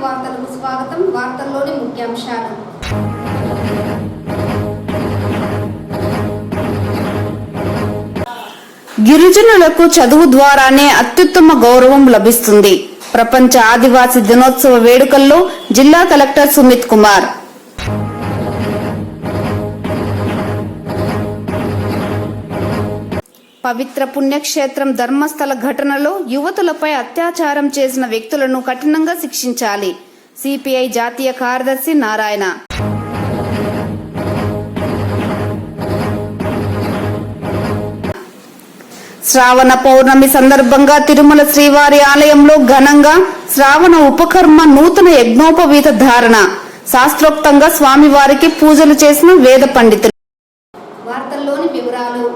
వార్తలకు స్వాగతం. వార్తల్లోని ముఖ్యాంశాలు. గిరిజనులకు చదువు ద్వారానే అత్యుత్తమ గౌరవం లభిస్తుంది. ప్రపంచ ఆదివాసీ దినోత్సవ వేడుకల్లో జిల్లా కలెక్టర్ సుమిత్ కుమార్. పవిత్ర పుణ్యక్షేత్రం ధర్మస్థల ఘటనలో యువతులపై అత్యాచారం చేసిన వ్యక్తులను కఠినంగా శిక్షించాలి. సిపిఐ జాతీయ కార్యదర్శి నారాయణ. శ్రావణ పౌర్ణమి సందర్భంగా తిరుమల శ్రీవారి ఆలయంలో ఘనంగా శ్రావణ ఉపకర్మ నూతన యజ్ఞోపవీత ధారణ. శాస్త్రోక్తంగా స్వామివారికి పూజలు చేసిన వేద పండితులు. వార్తల్లోని వివరాలు.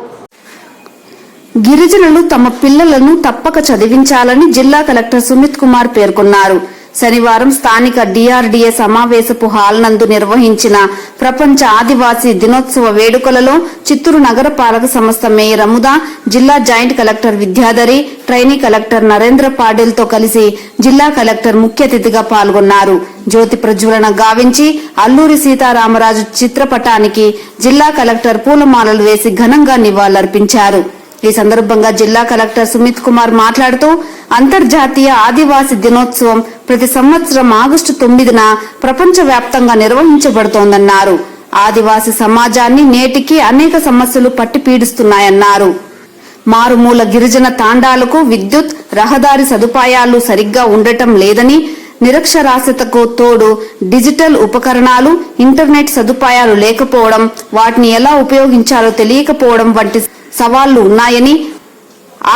గిరిజనులు తమ పిల్లలను తప్పక చదివించాలని జిల్లా కలెక్టర్ సుమిత్ కుమార్ పేర్కొన్నారు. శనివారం స్థానిక డిఆర్డీఏ సమావేశపు హాల్ నందు నిర్వహించిన ప్రపంచ ఆదివాసీ దినోత్సవ వేడుకలలో చిత్తూరు నగర పాలక సంస్థ మేయర్ అముదా, జిల్లా joint collector Vidyadhari, trainee collector Narendra Patil తో కలిసి జిల్లా కలెక్టర్ ముఖ్య అతిథిగా పాల్గొన్నారు. జ్యోతి ప్రజ్వలన గావించి అల్లూరి సీతారామరాజు చిత్రపటానికి జిల్లా కలెక్టర్ పూలమాలలు వేసి ఘనంగా నివాళులర్పించారు. ఈ సందర్భంగా జిల్లా కలెక్టర్ సుమిత్ కుమార్ మాట్లాడుతూ అంతర్జాతీయ ఆదివాసీ దినోత్సవం ప్రతి సంవత్సరం ఆగస్టు 9న ప్రపంచ వ్యాప్తంగా నిర్వహించబడుతోందన్నారు. ఆదివాసీ సమాజాన్ని నేటికి అనేక సమస్యలు పట్టి పీడిస్తున్నాయన్నారు. మారుమూల గిరిజన తాండాలకు విద్యుత్, రహదారి సదుపాయాలు సరిగ్గా ఉండటం లేదని, నిరక్షరాస్యతకు తోడు డిజిటల్ ఉపకరణాలు, ఇంటర్నెట్ సదుపాయాలు లేకపోవడం, వాటిని ఎలా ఉపయోగించాలో తెలియకపోవడం వంటి సవాళ్లు ఉన్నాయని,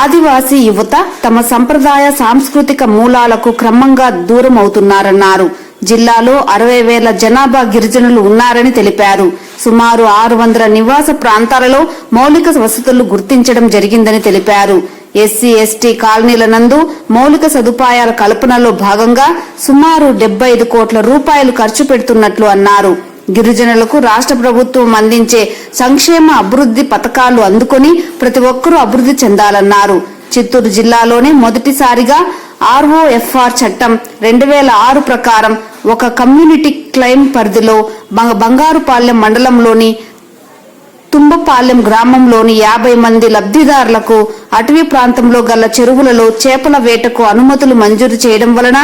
ఆదివాసీ యువత తమ సంప్రదాయ సాంస్కృతిక మూలాలకు క్రమంగా దూరం అవుతున్నారన్నారు. జిల్లాలో 60,000 జనాభా గిరిజనులు ఉన్నారని తెలిపారు. సుమారు 600 నివాస ప్రాంతాలలో మౌలిక వసతులు గుర్తించడం జరిగిందని తెలిపారు. ఎస్సీ, ఎస్టీ కాలనీల నందు మౌలిక సదుపాయాల కల్పనలో భాగంగా సుమారు 75 కోట్ల రూపాయలు ఖర్చు పెడుతున్నట్లు అన్నారు. గిరిజనులకు రాష్ట్ర ప్రభుత్వం అందించే సంక్షేమ అభివృద్ధి పథకాలు అందుకొని ప్రతి ఒక్కరూ అభివృద్ధి చెందాలన్నారు. చిత్తూరు జిల్లాలోనే మొదటిసారిగా ROFR చట్టం 2006 ప్రకారం ఒక కమ్యూనిటీ క్లెయిమ్ పరిధిలో బంగారుపాలెం మండలంలోని తుంబపాలెం గ్రామంలోని 50 మంది లబ్ధిదారులకు అటవీ ప్రాంతంలో గల చెరువులలో చేపల వేటకు అనుమతులు మంజూరు చేయడం వలన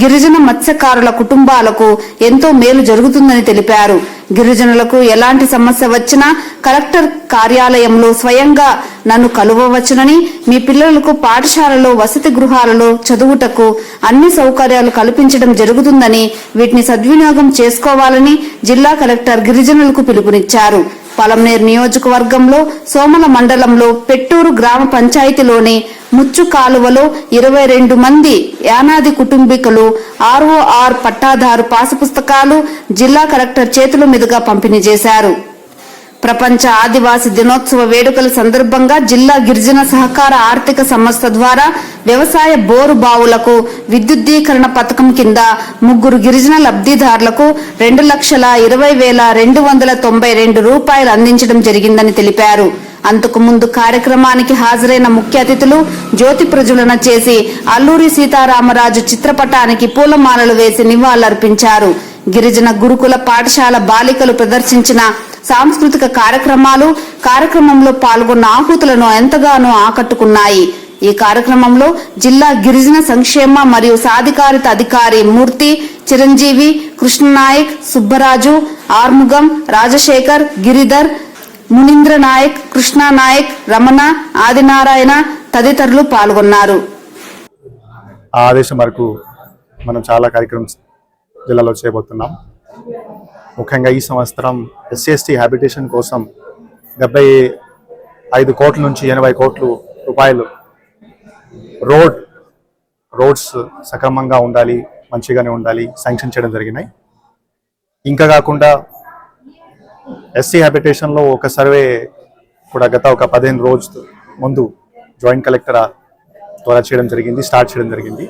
గిరిజన మత్స్యకారుల కుటుంబాలకు ఎంతో మేలు జరుగుతుందని తెలిపారు. గిరిజనులకు ఎలాంటి సమస్య వచ్చినా కలెక్టర్ కార్యాలయంలో స్వయంగా నన్ను కలువవచ్చునని, మీ పిల్లలకు పాఠశాలలో, వసతి గృహాలలో చదువుటకు అన్ని సౌకర్యాలు కల్పించడం జరుగుతుందని, వీటిని సద్వినియోగం చేసుకోవాలని జిల్లా కలెక్టర్ గిరిజనులకు పిలుపునిచ్చారు. పలమనేరు నియోజకవర్గంలో సోమల మండలంలో పెట్టూరు గ్రామ పంచాయతీలోని ముచ్చు కాలువలో 22 మంది యానాది కుటుంబీకులు ROR పట్టాదారు పాసు పుస్తకాలు జిల్లా కలెక్టర్ చేతుల మీదుగా పంపిణీ చేశారు. ప్రపంచ ఆదివాసీ దినోత్సవ వేడుకల సందర్భంగా జిల్లా గిరిజన సహకార ఆర్థిక సంస్థ ద్వారా వ్యవసాయ బోరు బావులకు విద్యుద్దీకరణ పథకం కింద 3 గిరిజన లబ్ధిదారులకు 2,20,292 రూపాయలు అందించడం జరిగిందని తెలిపారు. అంతకు ముందు కార్యక్రమానికి హాజరైన ముఖ్య అతిథులు జ్యోతి ప్రజ్వలన చేసి అల్లూరి సీతారామరాజు చిత్రపటానికి పూలమాలలు వేసి నివాళులర్పించారు. గిరిజన గురుకుల పాఠశాల బాలికలు ప్రదర్శించిన సాంస్కృతిక కార్యక్రమంలో పాల్గొన్న ఆహుతులను ఎంతగానో ఆకట్టుకున్నాయి. ఈ కార్యక్రమంలో జిల్లా గిరిజన సంక్షేమ మరియు సాధికారిత అధికారి మూర్తి, చిరంజీవి, కృష్ణనాయక్, సుబ్బరాజు, ఆర్ముగం, రాజశేఖర్, గిరిధర్, మునీంద్ర నాయక్, కృష్ణానాయక్, రమణ, ఆదినారాయణ తదితరులు పాల్గొన్నారు. ఆదేశం వరకు మనం చాలా కార్యక్రమం జిల్లాలో చేయబోతున్నాం. ముఖ్యంగా ఈ సంవత్సరం SC/ST హ్యాబిటేషన్ కోసం 75 కోట్ల నుంచి 80 కోట్ల రూపాయలు రోడ్స్ సక్రమంగా ఉండాలి, మంచిగానే ఉండాలి శాంక్షన్ చేయడం జరిగినాయి. ఇంకా కాకుండా SC హ్యాబిటేషన్లో ఒక సర్వే కూడా గత ఒక 15 రోజుల ముందు జాయింట్ కలెక్టర్ ద్వారా స్టార్ట్ చేయడం జరిగింది.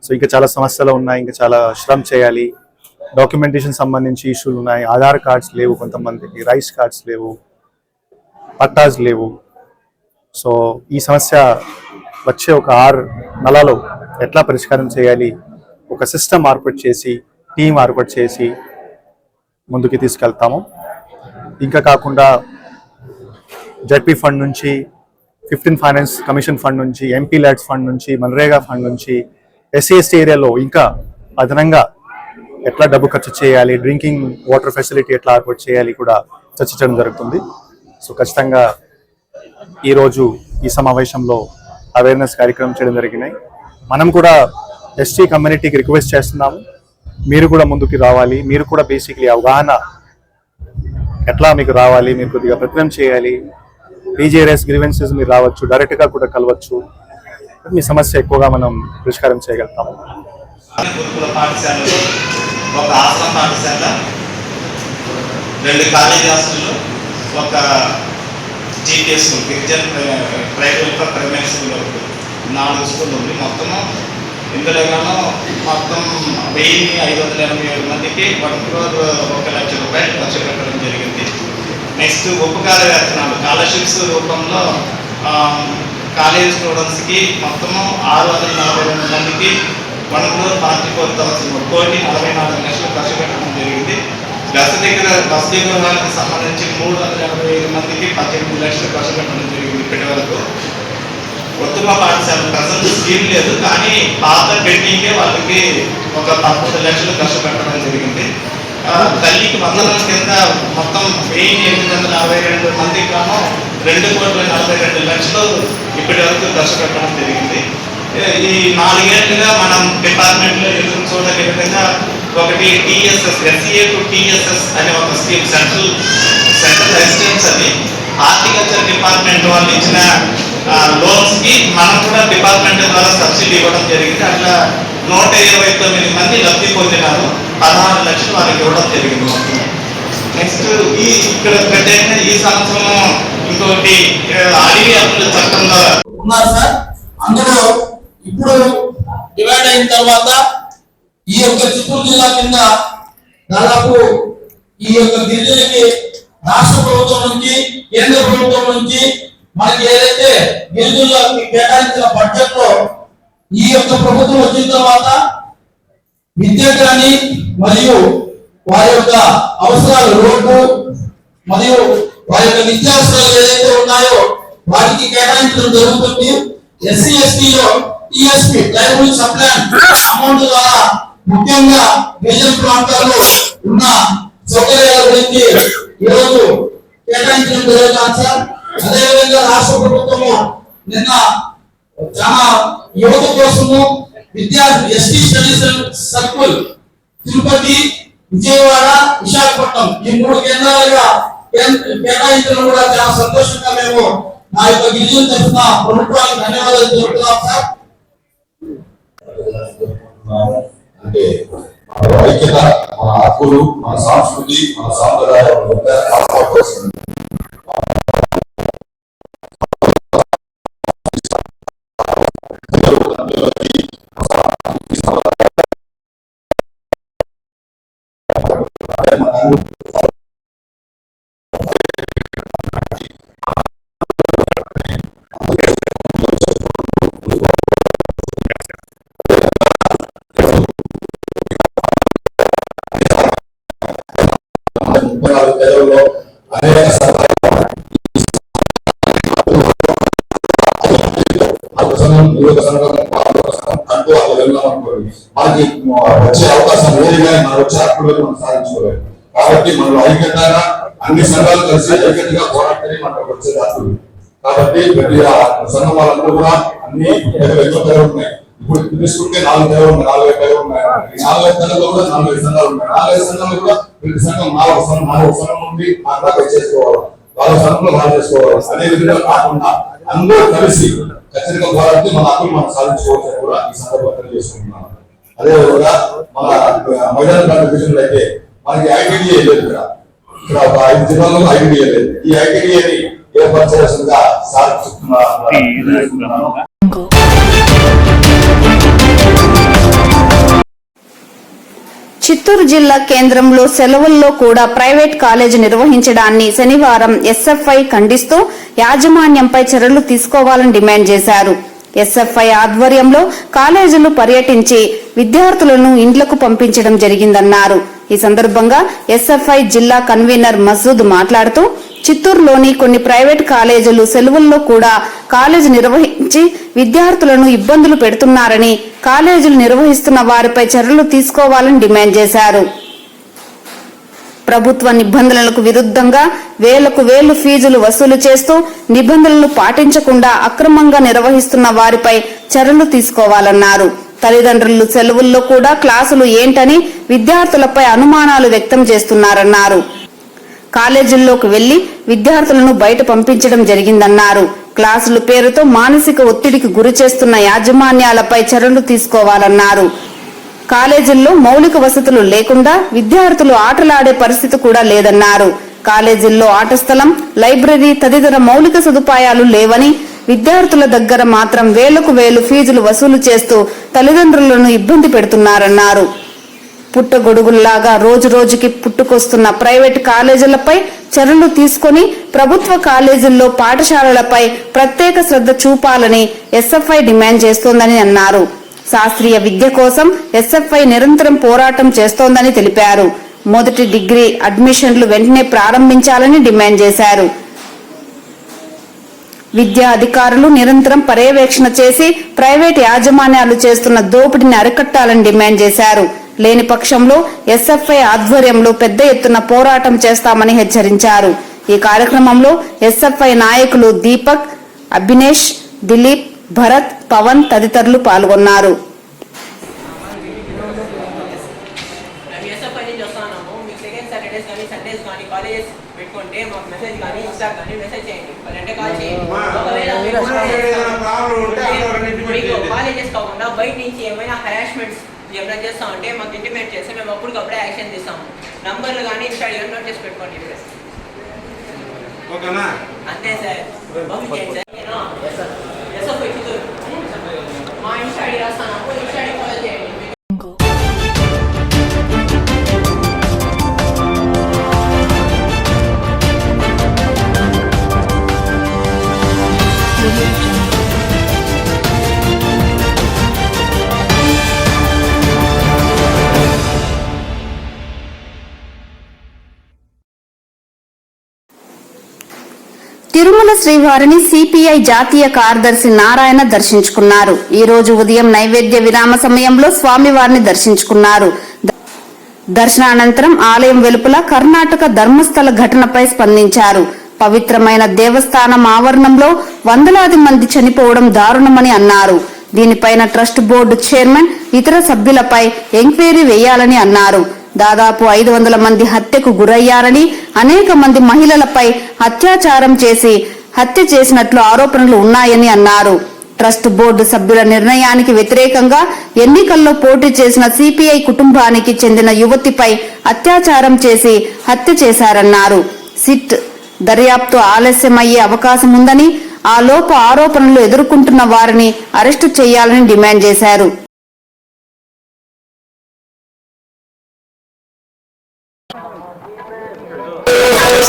సో ఇంకా చాలా సమస్యలు ఉన్నాయి, ఇంకా చాలా శ్రమ చేయాలి. డాక్యుమెంటేషన్ సంబంధించి ఇష్యూలు ఉన్నాయి. ఆధార్ కార్డ్స్ లేవు, కొంతమందికి రైస్ కార్డ్స్ లేవు, పట్టాస్ లేవు. సో ఈ సమస్య వచ్చే ఒక 6 నెలల్లో ఎట్లా పరిష్కారం చేయాలి ఒక సిస్టమ్ ఏర్పాటు చేసి టీం ఏర్పాటు చేసి ముందుకు తీసుకెళ్తాము. ఇంకా కాకుండా జడ్పీ ఫండ్ నుంచి, 15 ఫైనాన్స్ కమిషన్ ఫండ్ నుంచి, ఎంపీ ల్యాడ్స్ ఫండ్ నుంచి, మన్రేగా ఫండ్ నుంచి SC/ST ఏరియాలో ఇంకా అదనంగా ఎట్లా డబ్బు ఖర్చు చేయాలి, డ్రింకింగ్ వాటర్ ఫెసిలిటీ ఎట్లా ఏర్పాటు చేయాలి కూడా చర్చించడం జరుగుతుంది. సో ఖచ్చితంగా ఈరోజు ఈ సమావేశంలో అవేర్నెస్ కార్యక్రమం చేయడం జరిగినాయి. మనం కూడా ST కమ్యూనిటీకి రిక్వెస్ట్ చేస్తున్నాము, మీరు కూడా ముందుకు రావాలి. మీరు కూడా బేసిక్లీ అవగాహన ఎట్లా మీకు రావాలి, మీరు కొద్దిగా ప్రయత్నం చేయాలి. PGRS గ్రీవెన్సెస్ మీరు రావచ్చు, డైరెక్ట్గా కూడా కలవచ్చు. మీ సమస్య ఎక్కువగా మనం పరిష్కారం చేయగలుగుతాము. గురుకుల పాఠశాలలో, ఒక ఆశ్రమ పాఠశాల, 2 కాలేజీ హాస్టల్లో, ఒక GPS స్కూల్, గిరిజన ప్రైమరీ స్కూల్, 4 స్కూల్ ఉంది. మొత్తము ఇందులో మొత్తం 1587 మందికి 1 crore 1 లక్ష రూపాయలు ఖర్చు పెట్టడం జరిగింది. నెక్స్ట్ ఉపకార వేతనాలు స్కాలర్షిప్స్ రూపంలో కాలేజ్ స్టూడెంట్స్కి మొత్తము 642 మందికి 1,44,000 1,44,00,000 ఖర్చు పెట్టడం జరిగింది. వసతి గృహాలకు సంబంధించి 385 మందికి 18 లక్షలు ఖర్చు పెట్టడం జరిగింది ఇప్పటి వరకు. ఉత్తమ పాఠశాల ప్రజెంట్ స్కీమ్ లేదు, కానీ పాత పెండింగే వాళ్ళకి ఒక 13 లక్షలు ఖర్చు పెట్టడం జరిగింది. తల్లికి వందనం కింద మొత్తం 1842 మందికి గాను 2,42,00,000 ఇప్పటి వరకు ఖర్చు పెట్టడం జరిగింది. ఈ 4 ఏళ్ళుగా మనం డిపార్ట్మెంట్లో ఎదురు చూడని విధంగా ఒకటి TSS, SCA to TSS అనే ఒక స్కీమ్, సెంట్రల్ అసిస్టెన్స్ అని హార్టికల్చర్ డిపార్ట్మెంట్ వాళ్ళు ఇచ్చిన లోన్స్ కి మనం కూడా డిపార్ట్మెంట్ ద్వారా సబ్సిడీ ఇవ్వడం జరిగింది. అట్లా 129 మంది లబ్ధి పొందినారు. 16 లక్షలు వారికి ఇవ్వడం జరిగింది. నెక్స్ట్ ఇక్కడ ప్రత్యేకంగా ఈ సంవత్సరం ఇంకోటి అడవి హక్కుల చట్టంలో ఉన్నారు సార్. అందులో ఇప్పుడు డివైడ్ అయిన తర్వాత ఈ యొక్క చిత్తూరు జిల్లా కింద దాదాపు ఈ యొక్క గిరిజనకి రాష్ట్ర ప్రభుత్వం నుంచి, కేంద్ర ప్రభుత్వం నుంచి మనకి ఏదైతే గిరిజనులకు కేటాయించిన బడ్జెట్ లో ఈ యొక్క ప్రభుత్వం వచ్చిన తర్వాత విద్య కానీ మరియు వారి యొక్క అవసరాలు, రోడ్డు మరియు వారి యొక్క నిత్యావసరాలు ఏదైతే ఉన్నాయో వాటికి కేటాయించడం జరుగుతుంది. SC/ST లో TSP లైవ్లీహుడ్ సప్లాన్ అమౌంట్ ద్వారా ముఖ్యంగా గిరిజన ప్రాంతాల్లో ఉన్న సౌకర్యాల గురించి ఈరోజు కేటాయించడం జరుగుతుంది సార్. అదేవిధంగా రాష్ట్ర ప్రభుత్వము నిన్న చాలా యువత కోసము ST studies circle Tirupati, Vijayawada, Visakhapatnam ఈ 3 కేంద్రాలుగా కేటాయించడం కూడా చాలా సంతోషంగా మేము నా యొక్క గిరిజన తరఫున ప్రభుత్వానికి ధన్యవాదాలు తెలుపుతున్నాం సార్. అంటే మన ఐక్యత, మన హక్కులు, మన సంస్కృతి, మన సాంప్రదాయాలు కాపాడుకోవాల్సింది. మనకి వచ్చే అవకాశం లేదు, కానీ మనం వచ్చే హక్కులు మనం సాధించుకోలేదు. కాబట్టి మనం ఐక్యతగా అన్ని సంఘాలు కలిసి ఐక్యతగా పోరాటమే మనకు వచ్చే హక్కులు. కాబట్టి ప్రతి సంఘం వాళ్ళందరూ కూడా అన్ని ఎన్నో తెరలు ఉన్నాయి. ఇప్పుడు తీసుకుంటే 4 తెరలు ఉన్నాయి, 4 తెరలు ఉన్నాయి. 4 తెరల్లో కూడా 4 సంఘాలు ఉన్నాయి. 4 సంఘాలు కూడా ప్రతి సంఘం 4 సంఘం నుండి అట్లా చేసుకోవాలి, వాళ్ళ సంఘంలో వాళ్ళు చేసుకోవాలి. అదే విధంగా కాకుండా అందరూ కలిసి ఖచ్చితంగా పోరాడితే మన హక్కులు మనం సాధించుకోవచ్చు కూడా ఈ సందర్భంగా చేసుకుంటున్నాం. అదేవిధంగా మన మహిళా డివిజన్లో అయితే మనకి ITDA లేదు. ఇక్కడ ఒక 5 జిల్లాల్లో ITDA లేదు. ఈ ITDAని ఏర్పరచాల్సిందిగా సార్ చెప్తున్నాను. చిత్తూరు జిల్లా కేంద్రంలో సెలవుల్లో కూడా ప్రైవేట్ కాలేజీ నిర్వహించడాన్ని శనివారం SFI ఖండిస్తూ యాజమాన్యంపై చర్యలు తీసుకోవాలని డిమాండ్ చేశారు. ఎస్ఎఫ్ఐ ఆధ్వర్యంలో కాలేజీలు పర్యటించి విద్యార్థులను ఇండ్లకు పంపించడం జరిగిందన్నారు. ఈ సందర్భంగా ఎస్ఎఫ్ఐ జిల్లా కన్వీనర్ మసూద్ మాట్లాడుతూ చిత్తూరులోని కొన్ని ప్రైవేట్ కాలేజీలు సెలవుల్లో కూడా కాలేజీ నిర్వహించి విద్యార్థులను ఇబ్బందులు పెడుతున్నారని, కాలేజీలు నిర్వహిస్తున్న వారిపై చర్యలు తీసుకోవాలని డిమాండ్ చేశారు. ప్రభుత్వ నిబంధనలకు విరుద్ధంగా వేలకు వేలు ఫీజులు వసూలు చేస్తూ నిబంధనలు పాటించకుండా అక్రమంగా నిర్వహిస్తున్న వారిపై చర్యలు తీసుకోవాలన్నారు. తల్లిదండ్రులు సెలవుల్లో కూడా క్లాసులు ఏంటని విద్యార్థులపై అనుమానాలు వ్యక్తం చేస్తున్నారన్నారు. కాలేజీల్లోకి వెళ్లి విద్యార్థులను బయట పంపించడం జరిగిందన్నారు. క్లాసుల పేరుతో మానసిక ఒత్తిడికి గురి చేస్తున్న యాజమాన్యాలపై చర్యలు తీసుకోవాలన్నారు. కాలేజీల్లో మౌలిక వసతులు లేకుండా విద్యార్థులు ఆటలాడే పరిస్థితి కూడా లేదన్నారు. కాలేజీల్లో ఆట స్థలం, లైబ్రరీ తదితర మౌలిక సదుపాయాలు లేవని, విద్యార్థుల దగ్గర మాత్రం వేలకు వేలు ఫీజులు వసూలు చేస్తూ తల్లిదండ్రులను ఇబ్బంది పెడుతున్నారన్నారు. పుట్టగొడుగుల్లాగా రోజు రోజుకి పుట్టుకొస్తున్న ప్రైవేట్ కాలేజీలపై చర్యలు తీసుకుని ప్రభుత్వ కాలేజీల్లో పాఠశాలలపై ప్రత్యేక శ్రద్ధ చూపాలని ఎస్ఎఫ్ఐ డిమాండ్ చేస్తోందని అన్నారు. శాస్త్రీయ విద్య కోసం ఎస్ఎఫ్ఐ నిరంతరం పోరాటం చేస్తోందని తెలిపారు. మొదటి డిగ్రీ అడ్మిషన్లు వెంటనే ప్రారంభించాలని డిమాండ్ చేశారు. విద్యా అధికారులు నిరంతరం పర్యవేక్షణ చేసి ప్రైవేట్ యాజమాన్యాలు చేస్తున్న దోపిడీని అరికట్టాలని డిమాండ్ చేశారు. లేని పక్షంలో ఎస్ఎఫ్ఐ ఆధ్వర్యంలో పెద్ద ఎత్తున పోరాటం చేస్తామని హెచ్చరించారు. ఈ కార్యక్రమంలో ఎస్ఎఫ్ఐ నాయకులు దీపక్, అభినేష్, దిలీప్, భరత్, పవన్ తదితరులు పాల్గొన్నారు. ఏమైనా చేస్తాం అంటే మాకు ఇంటిమేట్ చేస్తే మేము అప్పటికప్పుడే యాక్షన్ తీస్తాము. నంబర్లు కానీ ఇన్స్టా నోట్ చేసి పెట్టుకోండి. అంతే సార్, పంపించేయండి సార్. మా ఇన్స్టా రాస్తాను, ఇన్స్టా ఫాలో చేయండి. తిరుమల శ్రీవారిని సిపిఐ జాతీయ కార్యదర్శి నారాయణ దర్శించుకున్నారు. ఈ రోజు ఉదయం నైవేద్య విరామ సమయంలో స్వామివారిని దర్శించుకున్నారు. దర్శనానంతరం ఆలయం వెలుపల కర్ణాటక ధర్మస్థల ఘటనపై స్పందించారు. పవిత్రమైన దేవస్థానం ఆవరణంలో వందలాది మంది చనిపోవడం దారుణమని అన్నారు. దీనిపైన ట్రస్ట్ బోర్డు చైర్మన్, ఇతర సభ్యులపై ఎంక్వైరీ వేయాలని అన్నారు. దాదాపు 500 మంది హత్యకు గురయ్యారని, అనేక మంది మహిళలపై అత్యాచారం చేసి హత్య చేసినట్లు ఆరోపణలు ఉన్నాయని అన్నారు. ట్రస్ట్ బోర్డు సభ్యుల నిర్ణయానికి వ్యతిరేకంగా ఎన్నికల్లో పోటీ చేసిన సిపిఐ కుటుంబానికి చెందిన యువతిపై అత్యాచారం చేసి హత్య చేశారన్నారు. సిట్ దర్యాప్తు ఆలస్యమయ్యే అవకాశం ఉందని, ఆ లోపు ఆరోపణలు ఎదుర్కొంటున్న వారిని అరెస్టు చేయాలని డిమాండ్ చేశారు.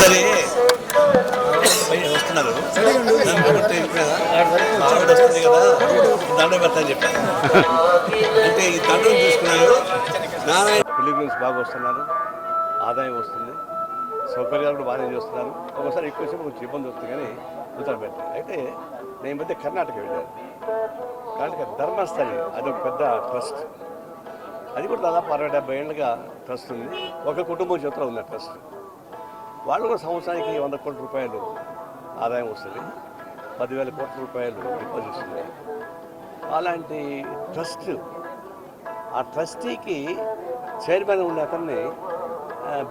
సరే వస్తున్నారు వస్తుంది కదా, దండం పెడతాను చెప్పాను. అంటే ఈ దండం చూసుకున్నాను. పిలిగ్రిమ్స్ బాగా వస్తున్నారు, ఆదాయం వస్తుంది, సౌకర్యాలు కూడా బాగానే చేస్తున్నారు. ఒకసారి ఎక్కువ సేపు కొంచెం ఇబ్బంది వస్తుంది కానీ ఉత్తరం పెట్టాను. అయితే నేను మధ్య కర్ణాటక వెళ్ళాను. కర్ణాటక ధర్మస్థలి అది ఒక పెద్ద ట్రస్ట్. అది కూడా దాదాపు 60-70 ఏళ్ళుగా ట్రస్ట్ ఉంది. ఒక కుటుంబం చేతిలో ఉంది ఆ ట్రస్ట్. వాళ్ళు కూడా సంవత్సరానికి 100 కోట్ల రూపాయలు ఆదాయం వస్తుంది, 10,000 కోట్ల రూపాయలు డిపాజిట్స్ ఉన్నాయి. అలాంటి ట్రస్ట్, ఆ ట్రస్టీకి చైర్మన్ ఉన్న అతన్ని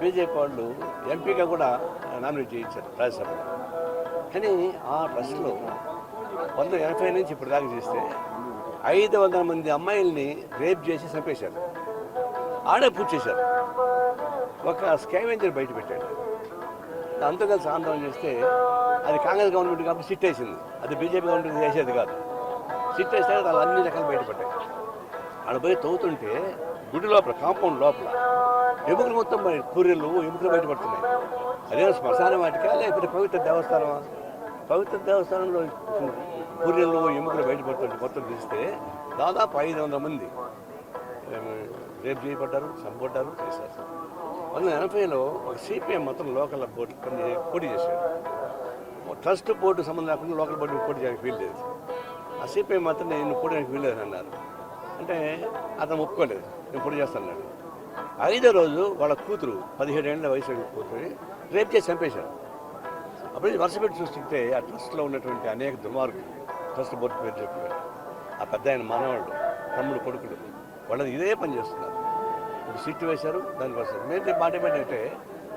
బీజేపీ వాళ్ళు ఎంపీగా కూడా నామినేట్ చేయించారు రాజ్యసభలో. కానీ ఆ ట్రస్ట్లో 1980 నుంచి ఇప్పుడు దాకా చేస్తే 500 మంది అమ్మాయిల్ని రేప్ చేసి చంపేశారు. ఆడే పూర్తి చేశారు. ఒక స్కావెంజర్ బయట పెట్టాడు. అంతా కలిసి ఆందోళన చేస్తే అది కాంగ్రెస్ గవర్నమెంట్ కాబట్టి సిట్ వేసింది. అది బీజేపీ గవర్నమెంట్ చేసేది కాదు. సిట్ వేస్తే వాళ్ళు అన్ని రకాలు బయటపడ్డాయి. ఆడ పోయి తవ్వుతుంటే గుడి లోపల, కాంపౌండ్ లోపల ఎముకలు మొత్తం పూరీలు ఎముకలు బయటపడుతున్నాయి. అదే శ్మశాన వాటికా లేకపోతే పవిత్ర దేవస్థానమా? పవిత్ర దేవస్థానంలో పూర్యంలో ఎముకలు బయటపడుతుంటే మొత్తం తీస్తే దాదాపు 500 మంది రేపు చేయబడ్డారు, చంపబడ్డారు, చేశారు. 1980లో ఒక సిపిఎం మొత్తం లోకల్ బోర్డు పోటీ చేశాడు. ట్రస్ట్ బోర్డు సంబంధం లేకుండా లోకల్ బోర్డు పోటీ చేయడానికి వీల్లేదు. ఆ సిపిఎం మాత్రం నేను పోటీ చేయడానికి వీల్లేదు అన్నారు. అంటే అతను ఒప్పుకోలేదు, నేను పోటీ చేస్తాను. 5వ రోజు వాళ్ళ కూతురు 17 ఏళ్ళ వయసు కూతురు రేపు చేసి చంపేశారు. అప్పుడు వరుస పెట్టి చూస్తుంటే ఆ ట్రస్ట్లో ఉన్నటువంటి అనేక దుర్మార్గులు ట్రస్ట్ బోర్డు పేరు చెప్పారు. ఆ పెద్ద ఆయన మనవాళ్ళు, తమ్ముడు, కొడుకులు వాళ్ళది ఇదే పని చేస్తున్నారు. ఇప్పుడు సీట్లు వేశారు, దానికోసం మేము మాట ఏంటంటే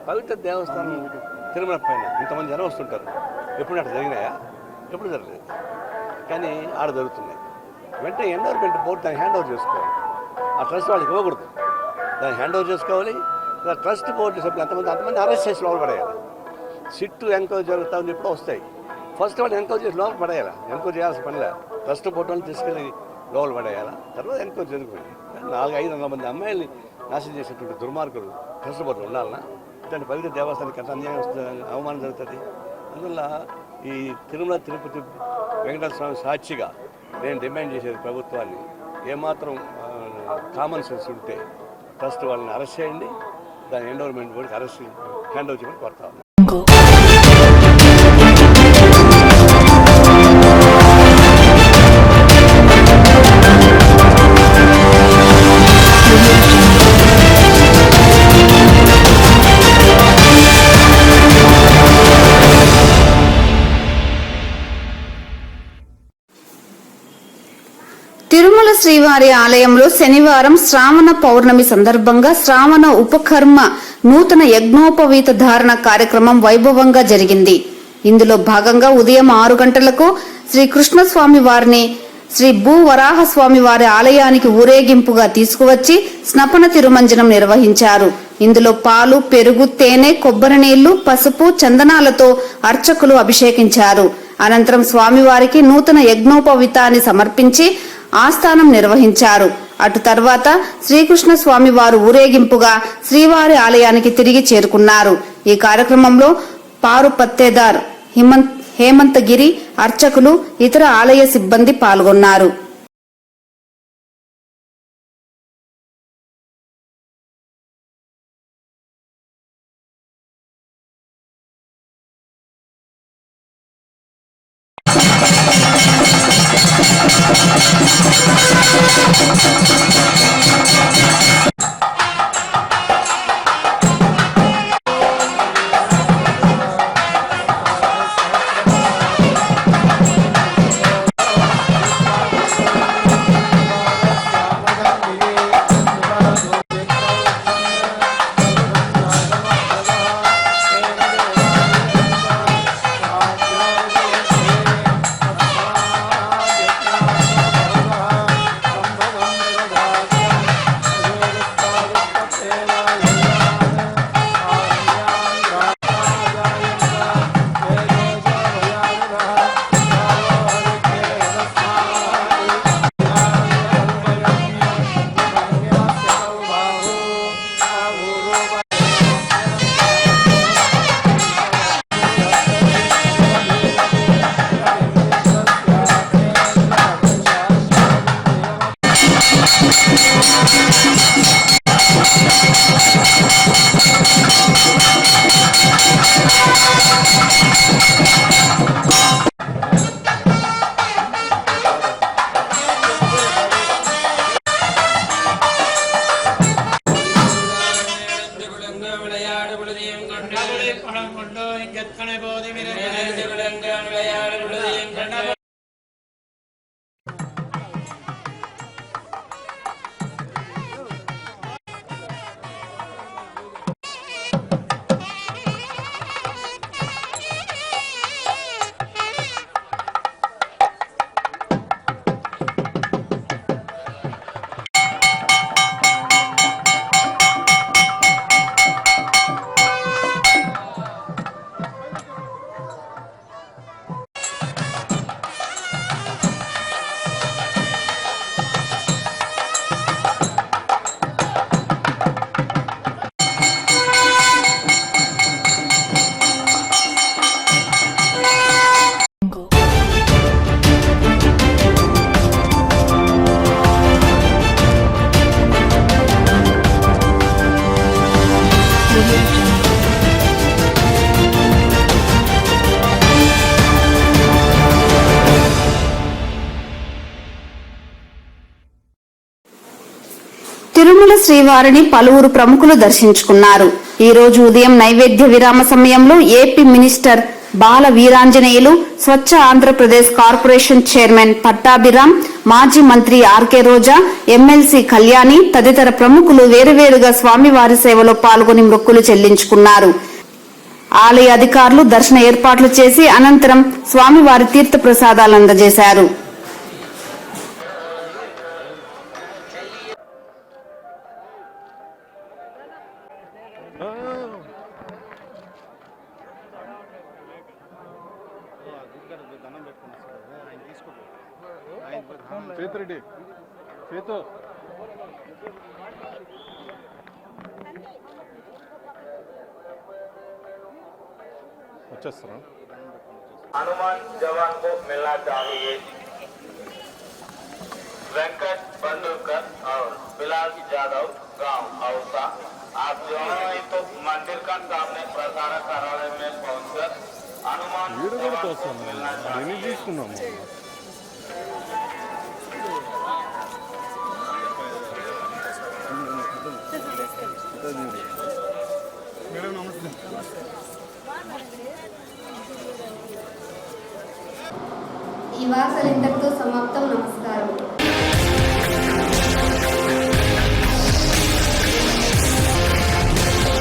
పవిత్ర దేవస్థానం తిరుమల పైన ఇంతమంది జనం వస్తుంటారు. ఎప్పుడు అట్లా జరిగినాయా? ఎప్పుడు జరగలేదు. కానీ ఆడ జరుగుతున్నాయి. వెంటనే ఎండోర్మెంట్ బోర్డు దాన్ని హ్యాండ్ ఓవర్ చేసుకోవాలి. ఆ ట్రస్ట్ వాళ్ళకి ఇవ్వకూడదు, దాన్ని హ్యాండ్ ఓవర్ చేసుకోవాలి. ట్రస్ట్ బోర్డు సభ్యులు అంతమంది అరెస్ట్ చేసి లోపల పడేయాలి. సిట్టు ఎంక్వైరీ జరుగుతామని ఎప్పుడో వస్తాయి. ఫస్ట్ వాళ్ళు ఎంక్వైరీ చేసి లోపల పడేయాలి. ఎంక్వైరీ చేయాల్సిన పనిలే, ట్రస్ట్ బోర్డు వాళ్ళని తీసుకెళ్ళి లోపల పడేయాలి. తర్వాత ఎంక్వైరీ జరుగుతుంది. 400-500 మంది అమ్మాయిల్ని నాశనం చేసేటువంటి దుర్మార్గులు ట్రస్ట్ బోర్డు ఉండాలన్నా? ఇట్లాంటి పవిత్ర దేవస్థానానికి ఎంత అన్యాయం వస్తుంది, అవమానం జరుగుతుంది. అందువల్ల ఈ తిరుమల తిరుపతి వెంకటేశ్వర స్వామి సాక్షిగా నేను డిమాండ్ చేసేది ప్రభుత్వాన్ని, ఏమాత్రం కామన్ సెన్స్ ఉంటే ట్రస్ట్ వాళ్ళని అరెస్ట్ చేయండి, దాని ఎండోర్మెంట్ బోర్డుకి అరెస్ట్ హ్యాండ్ ఓవర్ చేయమని కోరుతా ఉన్నాను. తిరుమల శ్రీవారి ఆలయంలో శనివారం శ్రావణ పౌర్ణమి సందర్భంగా శ్రావణ ఉపకర్మ నూతన యజ్ఞోపవీత ధారణ కార్యక్రమం వైభవంగా జరిగింది. ఇందులో భాగంగా ఉదయం 6 గంటలకు శ్రీ కృష్ణస్వామి వారిని శ్రీ భూవరాహ స్వామి వారి ఆలయానికి ఊరేగింపుగా తీసుకువచ్చి స్నపన తిరుమంజనం నిర్వహించారు. ఇందులో పాలు, పెరుగు, తేనె, కొబ్బరి నీళ్లు, పసుపు, చందనాలతో అర్చకులు అభిషేకించారు. అనంతరం స్వామివారికి నూతన యజ్ఞోపవీతాన్ని సమర్పించి ఆస్థానం నిర్వహించారు. అటు తర్వాత శ్రీకృష్ణ స్వామి వారు ఊరేగింపుగా శ్రీవారి ఆలయానికి తిరిగి చేరుకున్నారు. ఈ కార్యక్రమంలో పారు పత్తేదార్ హేమంతగిరి, అర్చకులు, ఇతర ఆలయ సిబ్బంది పాల్గొన్నారు. శ్రీవారిని పలువురు ప్రముఖులు దర్శించుకున్నారు. ఈ రోజు ఉదయం నైవేద్య విరామ సమయంలో ఏపీ మినిస్టర్ బాల వీరాంజనేయులు, స్వచ్ఛ ఆంధ్రప్రదేశ్ కార్పొరేషన్ చైర్మన్ పట్టాభిరామ్, మాజీ మంత్రి ఆర్కే రోజా, ఎమ్మెల్సీ కళ్యాణి తదితర ప్రముఖులు వేరువేరుగా స్వామివారి సేవలో పాల్గొని మొక్కులు చెల్లించుకున్నారు. ఆలయ అధికారులు దర్శన ఏర్పాట్లు చేసి అనంతరం స్వామివారి తీర్థ ప్రసాదాలు అందజేశారు. हनुमान जवान को मिलना चाहिए। वेंकट बंडुलकर और बिलास यादव गांव औसा आप जो हैं तो मंदिर का सामने प्रसारक कार्यालय में पहुंचकर हनुमान जवान को मिलना चाहिए। ఈ వార్తలు ఇంతటితో సమాప్తం. నమస్కారం.